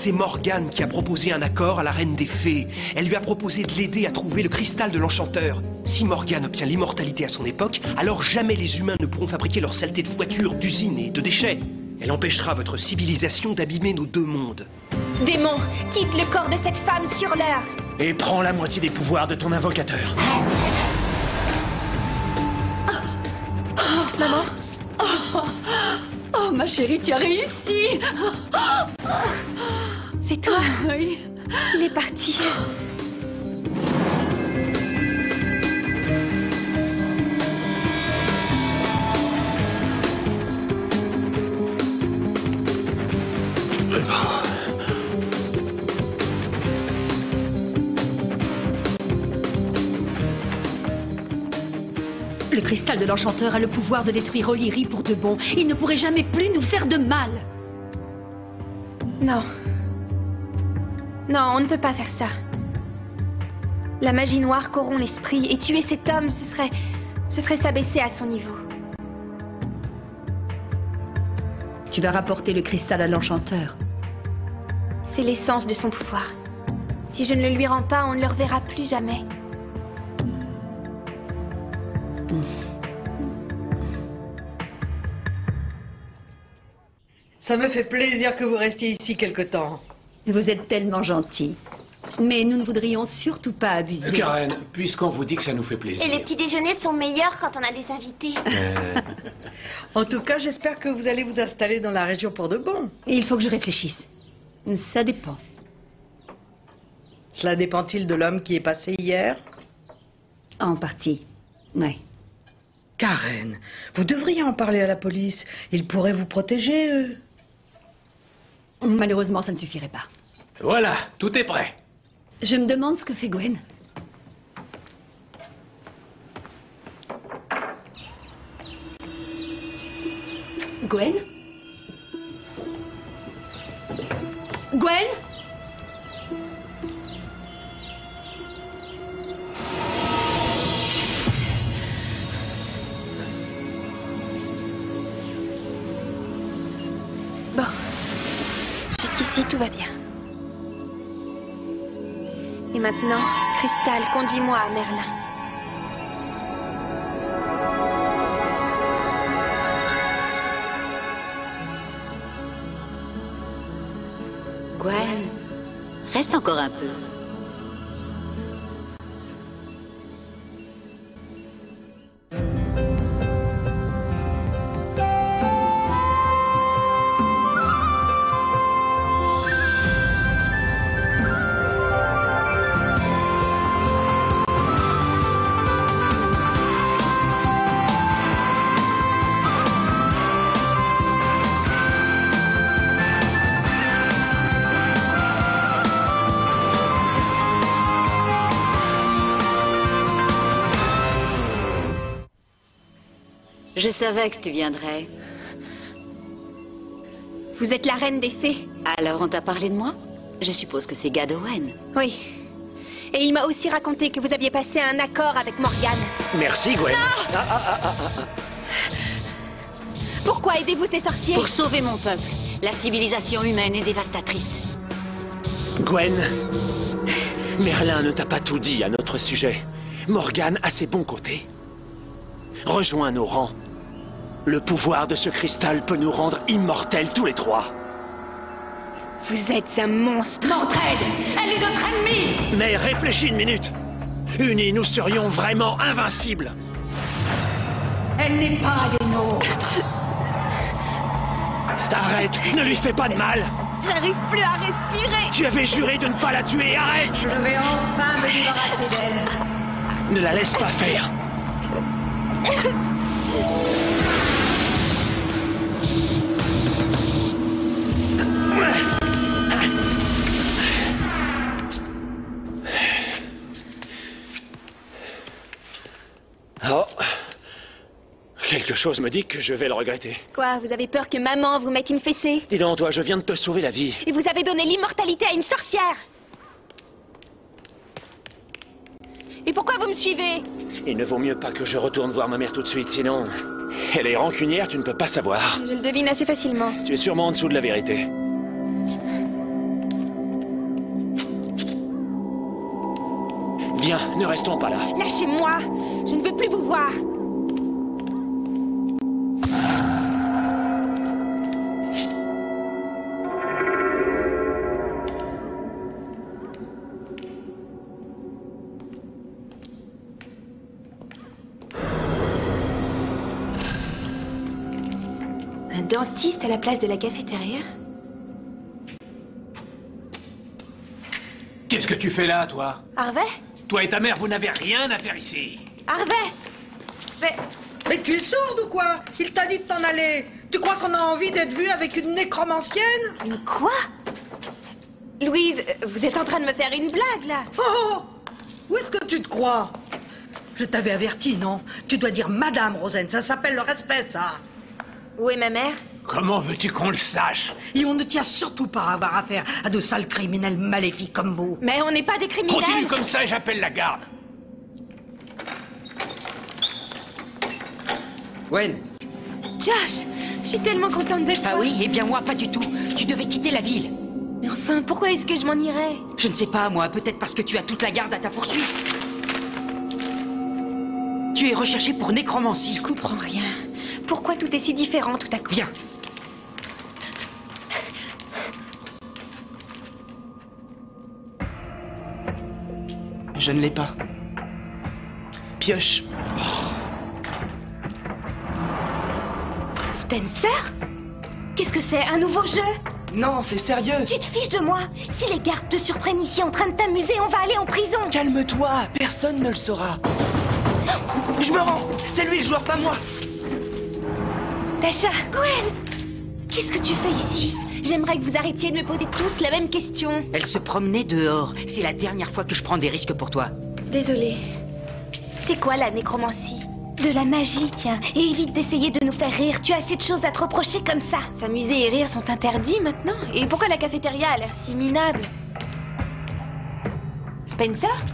C'est Morgane qui a proposé un accord à la Reine des Fées. Elle lui a proposé de l'aider à trouver le cristal de l'Enchanteur. Si Morgane obtient l'immortalité à son époque, alors jamais les humains ne pourront fabriquer leur saleté de voitures, d'usines et de déchets. Elle empêchera votre civilisation d'abîmer nos deux mondes. Démon, quitte le corps de cette femme sur l'heure. Et prends la moitié des pouvoirs de ton invocateur. Maman? Oh, ma chérie, tu as réussi. C'est toi? Oui. Il est parti. Le cristal de l'Enchanteur a le pouvoir de détruire O'Leary pour de bon. Il ne pourrait jamais plus nous faire de mal. Non. Non, on ne peut pas faire ça. La magie noire corrompt l'esprit et tuer cet homme, ce serait s'abaisser à son niveau. Tu vas rapporter le cristal à l'Enchanteur. C'est l'essence de son pouvoir. Si je ne le lui rends pas, on ne le reverra plus jamais. Ça me fait plaisir que vous restiez ici quelque temps. Vous êtes tellement gentil. Mais nous ne voudrions surtout pas abuser. Karen, puisqu'on vous dit que ça nous fait plaisir. Et les petits déjeuners sont meilleurs quand on a des invités. En tout cas, j'espère que vous allez vous installer dans la région pour de bon. Il faut que je réfléchisse. Ça dépend. Cela dépend-il de l'homme qui est passé hier? En partie, oui. Karen, vous devriez en parler à la police. Ils pourraient vous protéger, eux. Malheureusement, ça ne suffirait pas. Voilà, tout est prêt. Je me demande ce que fait Gwen. Gwen? Gwen? Bon. Jusqu'ici, tout va bien. Et maintenant, Cristal, conduis-moi à Merlin. Gwen, reste encore un peu. Je savais que tu viendrais. Vous êtes la reine des fées? Alors on t'a parlé de moi? Je suppose que c'est Gadowen. Oui. Et il m'a aussi raconté que vous aviez passé un accord avec Morgane. Merci, Gwen. Pourquoi aidez-vous ces sorciers? Pour sauver mon peuple. La civilisation humaine est dévastatrice. Gwen, Merlin ne t'a pas tout dit à notre sujet. Morgane a ses bons côtés. Rejoins nos rangs. Le pouvoir de ce cristal peut nous rendre immortels tous les trois. Vous êtes un monstre. Notre aide, elle est notre ennemie. Mais réfléchis une minute. Unis, nous serions vraiment invincibles. Elle n'est pas des nôtres. Arrête, ne lui fais pas de mal. J'arrive plus à respirer. Tu avais juré de ne pas la tuer, arrête. Je vais enfin me débarrasser d'elle. Ne la laisse pas faire. Oh. Quelque chose me dit que je vais le regretter. Quoi, vous avez peur que maman vous mette une fessée? Dis donc, toi, je viens de te sauver la vie. Et vous avez donné l'immortalité à une sorcière. Et pourquoi vous me suivez? Il ne vaut mieux pas que je retourne voir ma mère tout de suite, sinon... Elle est rancunière, tu ne peux pas savoir. Je le devine assez facilement. Tu es sûrement en dessous de la vérité. Viens, ne restons pas là. Lâchez-moi. Je ne veux plus vous voir. Un dentiste à la place de la cafétéria? Qu'est-ce que tu fais là, toi? Harvey? Toi et ta mère, vous n'avez rien à faire ici. Harvey! Mais tu es sourde ou quoi? Il t'a dit de t'en aller. Tu crois qu'on a envie d'être vu avec une nécromancienne? Une quoi? Louise, vous êtes en train de me faire une blague, là? Oh! Où est-ce que tu te crois? Je t'avais averti, non? Tu dois dire Madame Rosen, ça s'appelle le respect, ça. Où est ma mère? Comment veux-tu qu'on le sache? Et on ne tient surtout pas à avoir affaire à de sales criminels maléfiques comme vous. Mais on n'est pas des criminels. Continue comme ça et j'appelle la garde. Gwen. Josh, je suis tellement contente de toi. Ah oui? Eh bien moi, pas du tout. Tu devais quitter la ville. Mais enfin, pourquoi est-ce que je m'en irais? Je ne sais pas, moi. Peut-être parce que tu as toute la garde à ta poursuite. Tu es recherché pour nécromancie. Je comprends rien. Pourquoi tout est si différent tout à coup? Viens. Je ne l'ai pas. Pioche. Spencer? Qu'est-ce que c'est? Un nouveau jeu? Non, c'est sérieux. Tu te fiches de moi? Si les gardes te surprennent ici en train de t'amuser, on va aller en prison. Calme-toi, personne ne le saura. Je me rends. C'est lui le joueur, pas moi. Tasha, Gwen, qu'est-ce que tu fais ici? J'aimerais que vous arrêtiez de me poser tous la même question. Elle se promenait dehors. C'est la dernière fois que je prends des risques pour toi. Désolée. C'est quoi la nécromancie? De la magie, tiens. Et évite d'essayer de nous faire rire. Tu as assez de choses à te reprocher comme ça. S'amuser et rire sont interdits maintenant. Et pourquoi la cafétéria a l'air si minable? Spencer?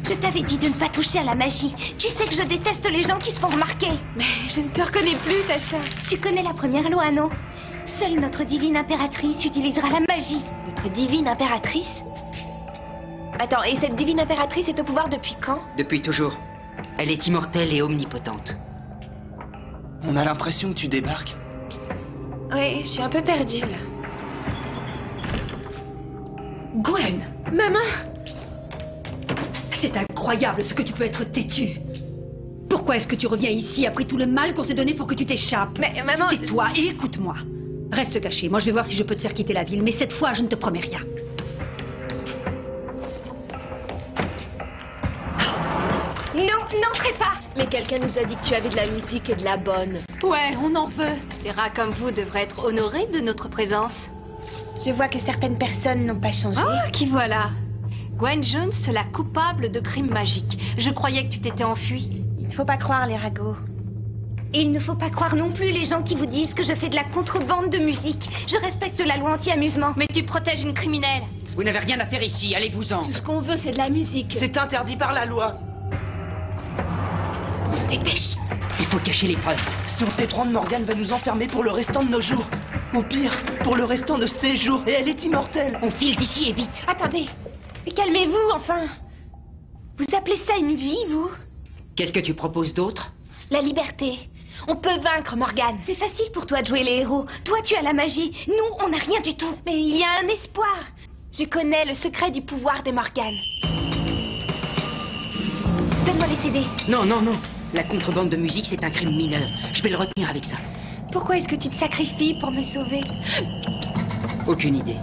Je t'avais dit de ne pas toucher à la magie. Tu sais que je déteste les gens qui se font remarquer. Mais je ne te reconnais plus, Tasha. Tu connais la première loi, non? Seule notre divine impératrice utilisera la magie. Notre divine impératrice? Attends, et cette divine impératrice est au pouvoir depuis quand? Depuis toujours. Elle est immortelle et omnipotente. On a l'impression que tu débarques. Oui, je suis un peu perdue, là. Gwen, Maman! c'est incroyable ce que tu peux être têtue. Pourquoi est-ce que tu reviens ici après tout le mal qu'on s'est donné pour que tu t'échappes? Mais maman... Tais-toi et écoute-moi. Reste caché. Moi, je vais voir si je peux te faire quitter la ville. Mais cette fois, je ne te promets rien. Non, n'entrez pas! Mais quelqu'un nous a dit que tu avais de la musique et de la bonne. Ouais, on en veut. Des rats comme vous devraient être honorés de notre présence. Je vois que certaines personnes n'ont pas changé. Ah, qui voilà. Gwen Jones, la coupable de crimes magiques. Je croyais que tu t'étais enfuie. Il ne faut pas croire les ragots. Il ne faut pas croire non plus les gens qui vous disent que je fais de la contrebande de musique. Je respecte la loi anti-amusement. Mais tu protèges une criminelle. Vous n'avez rien à faire ici, allez-vous-en. Tout ce qu'on veut, c'est de la musique. C'est interdit par la loi. On se dépêche. Il faut cacher les preuves. Si on se fait prendre, Morgane va nous enfermer pour le restant de nos jours. Au pire, pour le restant de ses jours. Et elle est immortelle. On file d'ici et vite. Attendez. Mais calmez-vous, enfin. Vous appelez ça une vie, vous? Qu'est-ce que tu proposes d'autre? La liberté. On peut vaincre, Morgane. C'est facile pour toi de jouer les héros. Toi, tu as la magie. Nous, on n'a rien du tout. Mais il y a un espoir. Je connais le secret du pouvoir de Morgane. Donne-moi les CD. Non, non, non. La contrebande de musique, c'est un crime mineur. Je vais le retenir avec ça. Pourquoi est-ce que tu te sacrifies pour me sauver? Aucune idée.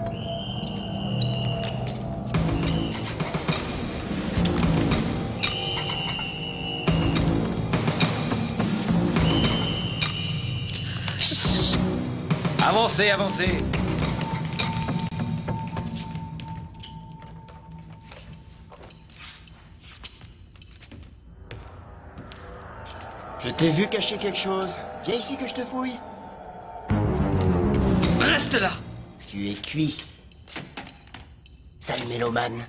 Avancez, avancez. Je t'ai vu cacher quelque chose. Viens ici que je te fouille. Reste là. Tu es cuit. Sale mélomane.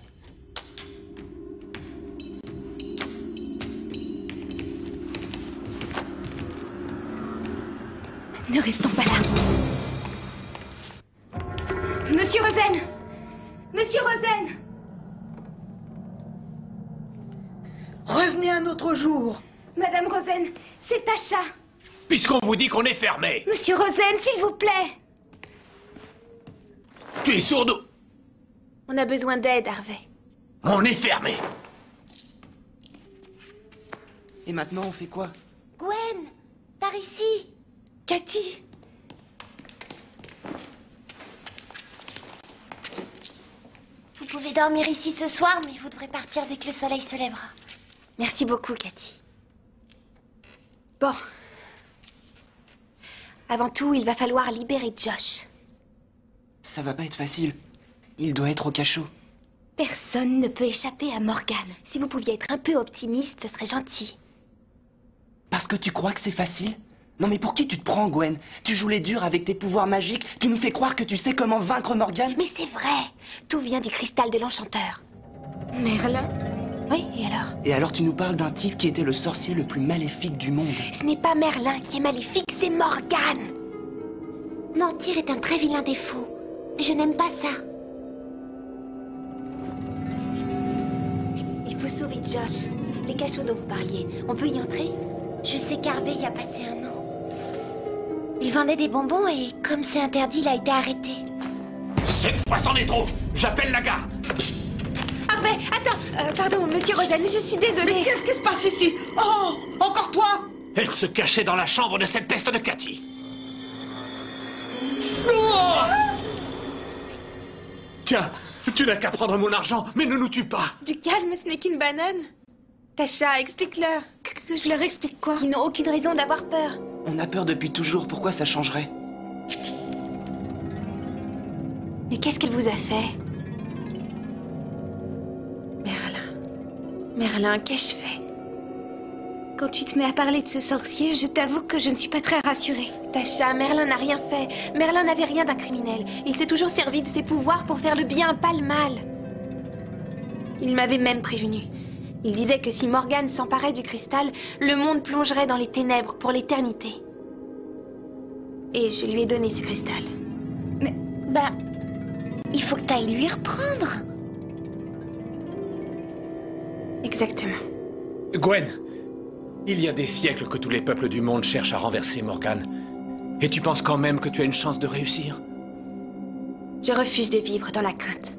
Ne restons pas là. Monsieur Rosen! Monsieur Rosen! Revenez un autre jour. Madame Rosen, c'est Tasha. Puisqu'on vous dit qu'on est fermé. Monsieur Rosen, s'il vous plaît. Tu es sourd. On a besoin d'aide, Harvey. On est fermé. Et maintenant, on fait quoi? Gwen, par ici. Cathy. Vous pouvez dormir ici ce soir, mais vous devrez partir dès que le soleil se lèvera. Merci beaucoup, Cathy. Bon. Avant tout, il va falloir libérer Josh. Ça va pas être facile. Il doit être au cachot. Personne ne peut échapper à Morgan. Si vous pouviez être un peu optimiste, ce serait gentil. Parce que tu crois que c'est facile? Non mais pour qui tu te prends, Gwen? Tu joues les durs avec tes pouvoirs magiques, tu nous fais croire que tu sais comment vaincre Morgan? Mais c'est vrai. Tout vient du cristal de l'enchanteur. Merlin? Oui, et alors? Et alors tu nous parles d'un type qui était le sorcier le plus maléfique du monde. Ce n'est pas Merlin qui est maléfique, c'est Morgan. Mentir est un très vilain défaut. Je n'aime pas ça. Il faut sauver Josh. Les cachots dont vous parliez, on peut y entrer? Je sais qu'Harvey y a passé un an. Il vendait des bonbons et comme c'est interdit, il a été arrêté. Cette fois, c'en est trop. J'appelle la garde. Harvey, attends. Pardon, monsieur Rosen, je suis désolée. Mais qu'est-ce qui se passe ici? Oh, encore toi? Elle se cachait dans la chambre de cette peste de Cathy. Tiens, tu n'as qu'à prendre mon argent, mais ne nous tue pas. Du calme, ce n'est qu'une banane. Tasha, explique-leur. Que je leur explique quoi? Ils n'ont aucune raison d'avoir peur. On a peur depuis toujours, pourquoi ça changerait? Mais qu'est-ce qu'elle vous a fait? Merlin, qu'ai-je fait? Quand tu te mets à parler de ce sorcier, je t'avoue que je ne suis pas très rassurée. Tasha, Merlin n'a rien fait. Merlin n'avait rien d'un criminel. Il s'est toujours servi de ses pouvoirs pour faire le bien, pas le mal. Il m'avait même prévenu. Il disait que si Morgan s'emparait du cristal, le monde plongerait dans les ténèbres pour l'éternité. Et je lui ai donné ce cristal. Mais, il faut que t'ailles lui reprendre. Exactement. Gwen, il y a des siècles que tous les peuples du monde cherchent à renverser Morgan. Et tu penses quand même que tu as une chance de réussir? Je refuse de vivre dans la crainte.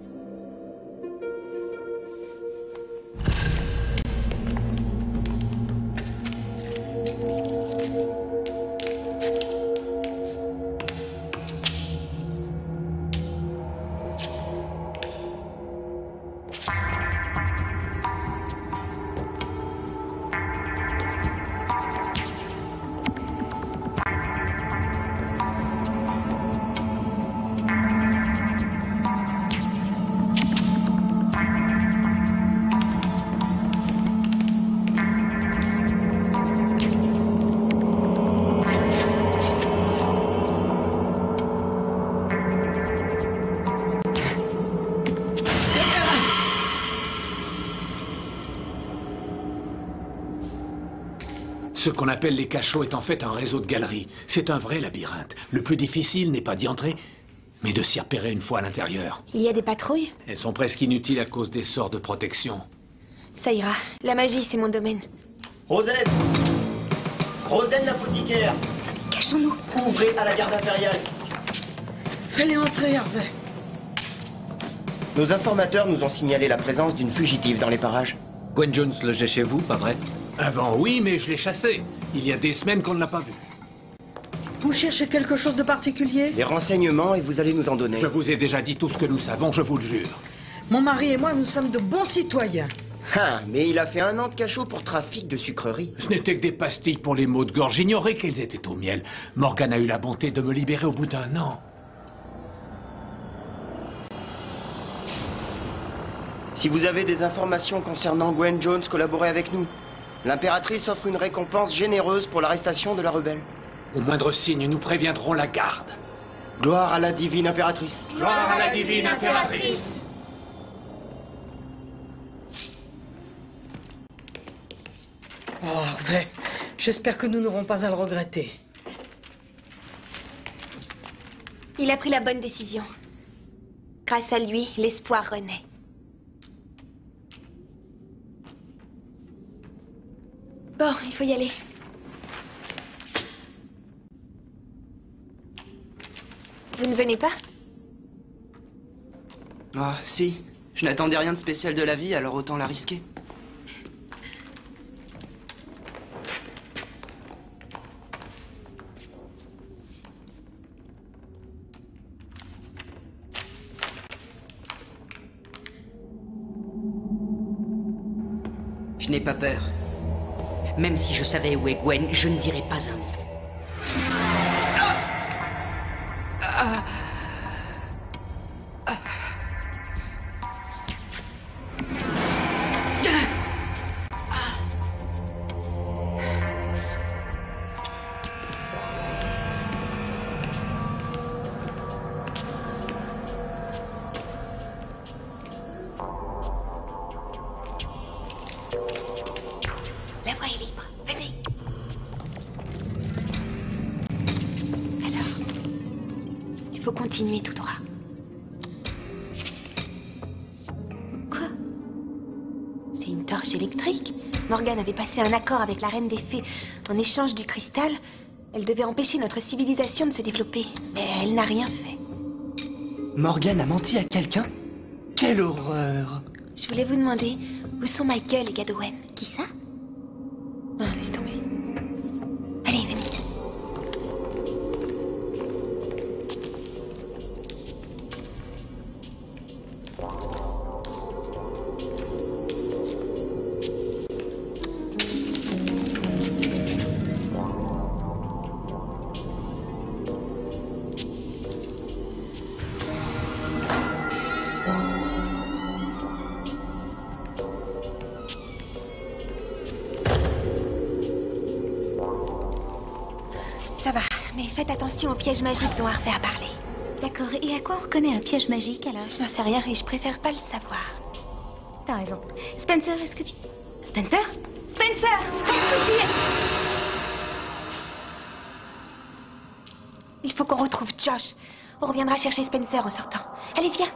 Ce qu'on appelle les cachots est en fait un réseau de galeries. C'est un vrai labyrinthe. Le plus difficile n'est pas d'y entrer, mais de s'y repérer une fois à l'intérieur. Il y a des patrouilles? Elles sont presque inutiles à cause des sorts de protection. Ça ira. La magie, c'est mon domaine. Rosen l'apothicaire. Cachons-nous. Ouvrez à la garde impériale. Fais-les entrer, Harvey. Nos informateurs nous ont signalé la présence d'une fugitive dans les parages. Gwen Jones logeait chez vous, pas vrai? Avant, oui, mais je l'ai chassée. Il y a des semaines qu'on ne l'a pas vue. Vous cherchez quelque chose de particulier? Des renseignements et vous allez nous en donner. Je vous ai déjà dit tout ce que nous savons, je vous le jure. Mon mari et moi, nous sommes de bons citoyens. Ah, mais il a fait 1 an de cachot pour trafic de sucreries. Ce n'était que des pastilles pour les maux de gorge. J'ignorais qu'elles étaient au miel. Morgan a eu la bonté de me libérer au bout d'1 an. Si vous avez des informations concernant Gwen Jones, collaborez avec nous. L'impératrice offre une récompense généreuse pour l'arrestation de la rebelle. Au moindre signe, nous préviendrons la garde. Gloire à la divine impératrice. Gloire à la divine impératrice. Oh, Harvey, j'espère que nous n'aurons pas à le regretter. Il a pris la bonne décision. Grâce à lui, l'espoir renaît. Bon, il faut y aller. Vous ne venez pas? Ah, si. Je n'attendais rien de spécial de la vie, alors autant la risquer. Je n'ai pas peur. Même si je savais où est Gwen, je ne dirais pas un mot. La voie est libre. Venez. Alors, il faut continuer tout droit. Quoi? C'est une torche électrique. Morgane avait passé un accord avec la Reine des Fées. En échange du cristal, elle devait empêcher notre civilisation de se développer. Mais elle n'a rien fait. Morgane a menti à quelqu'un? Quelle horreur! Je voulais vous demander, où sont Michael et Gadwen? Qui ça? Ah, laisse tomber. Allez, venez. Ça va, mais faites attention aux pièges magiques dont Harvey a parlé. D'accord, et à quoi on reconnaît un piège magique alors? Je n'en sais rien et je préfère pas le savoir. T'as raison. Spencer, est-ce que tu... Spencer? Spencer! Est-ce que tu es... Il faut qu'on retrouve Josh. On reviendra chercher Spencer en sortant. Allez, viens.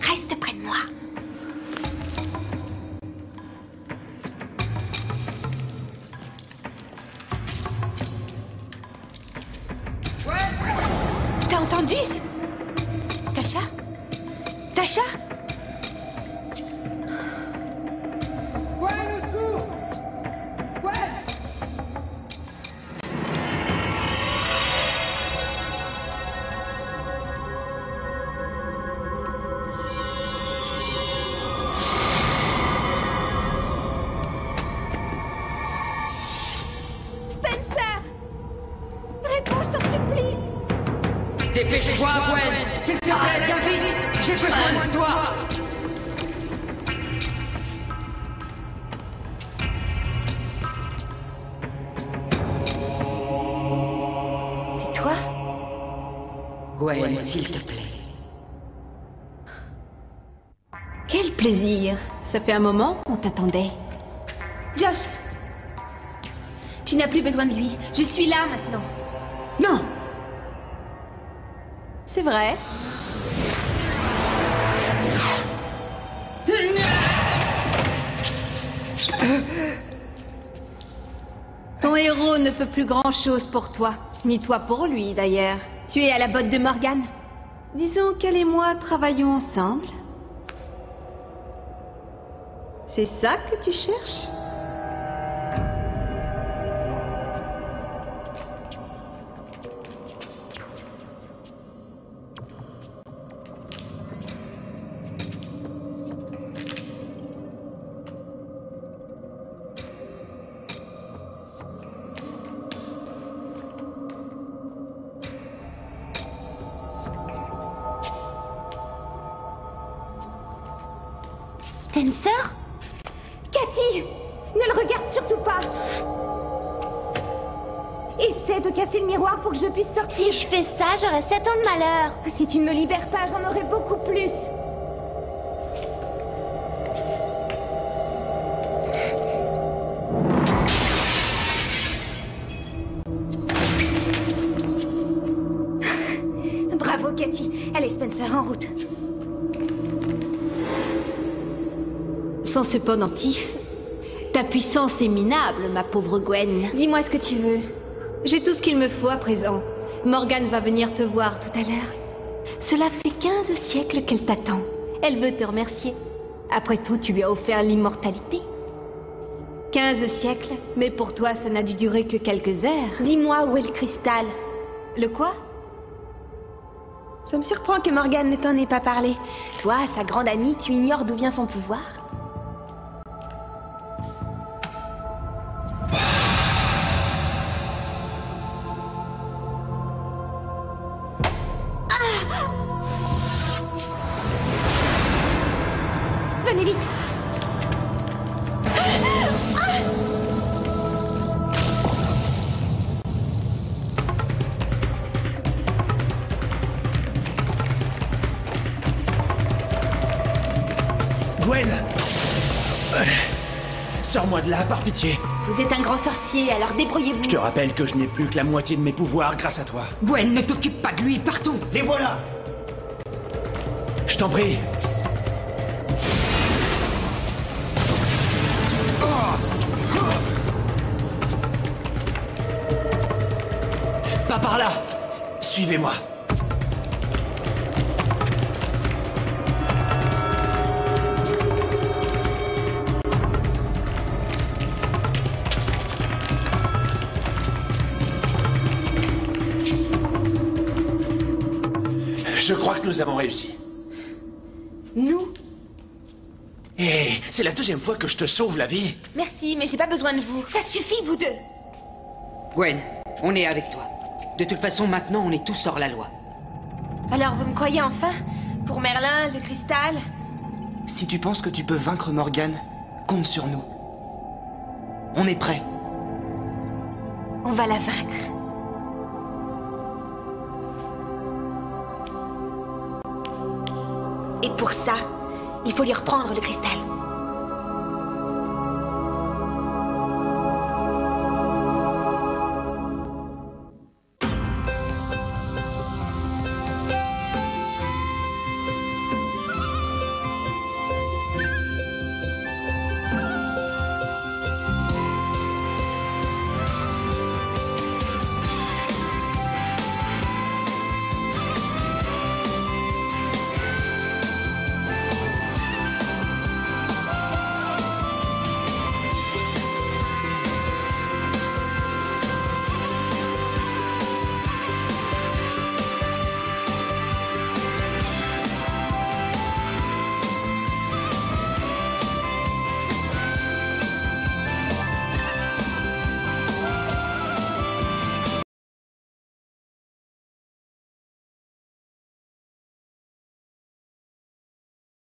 Reste près de moi. T'as entendu? Tasha? Tasha? Gwen, au secours! Gwen! Spencer! Réponds, je t'en supplie. Dépêche-toi, Gwen! S'il te plaît, viens vite! J'ai besoin de toi! C'est toi? Gwen, s'il te plaît. Quel plaisir. Ça fait un moment qu'on t'attendait. Josh! Tu n'as plus besoin de lui. Je suis là maintenant. Non. C'est vrai. Ton héros ne peut plus grand-chose pour toi. Ni toi pour lui, d'ailleurs. Tu es à la botte de Morgane? Disons qu'elle et moi travaillons ensemble. C'est ça que tu cherches? Spencer? Cathy, ne le regarde surtout pas. Essaie de casser le miroir pour que je puisse sortir. Si je fais ça, j'aurai 7 ans de malheur. Si tu ne me libères pas, j'en aurai beaucoup plus. Bravo, Cathy. Allez, Spencer, en route. Sans ce pendentif, ta puissance est minable, ma pauvre Gwen. Dis-moi ce que tu veux. J'ai tout ce qu'il me faut à présent. Morgane va venir te voir tout à l'heure. Cela fait 15 siècles qu'elle t'attend. Elle veut te remercier. Après tout, tu lui as offert l'immortalité. 15 siècles, mais pour toi, ça n'a dû durer que quelques heures. Dis-moi où est le cristal. Le quoi? Ça me surprend que Morgane ne t'en ait pas parlé. Toi, sa grande amie, tu ignores d'où vient son pouvoir. Venez vite. Gwen! Sors-moi de là, par pitié. Vous êtes un grand sorcier, alors débrouillez-vous. Je te rappelle que je n'ai plus que la moitié de mes pouvoirs grâce à toi. Gwen, ne t'occupe pas de lui, partons. Les voilà! Je t'en prie. Pas par là. Suivez-moi. Je crois que nous avons réussi. Nous? Et c'est la deuxième fois que je te sauve la vie. Merci, mais j'ai pas besoin de vous. Ça suffit, vous deux. Gwen, on est avec toi. De toute façon, maintenant, on est tous hors la loi. Alors, vous me croyez enfin? Pour Merlin, le cristal? Si tu penses que tu peux vaincre Morgane, compte sur nous. On est prêts. On va la vaincre. Et pour ça, il faut lui reprendre le cristal.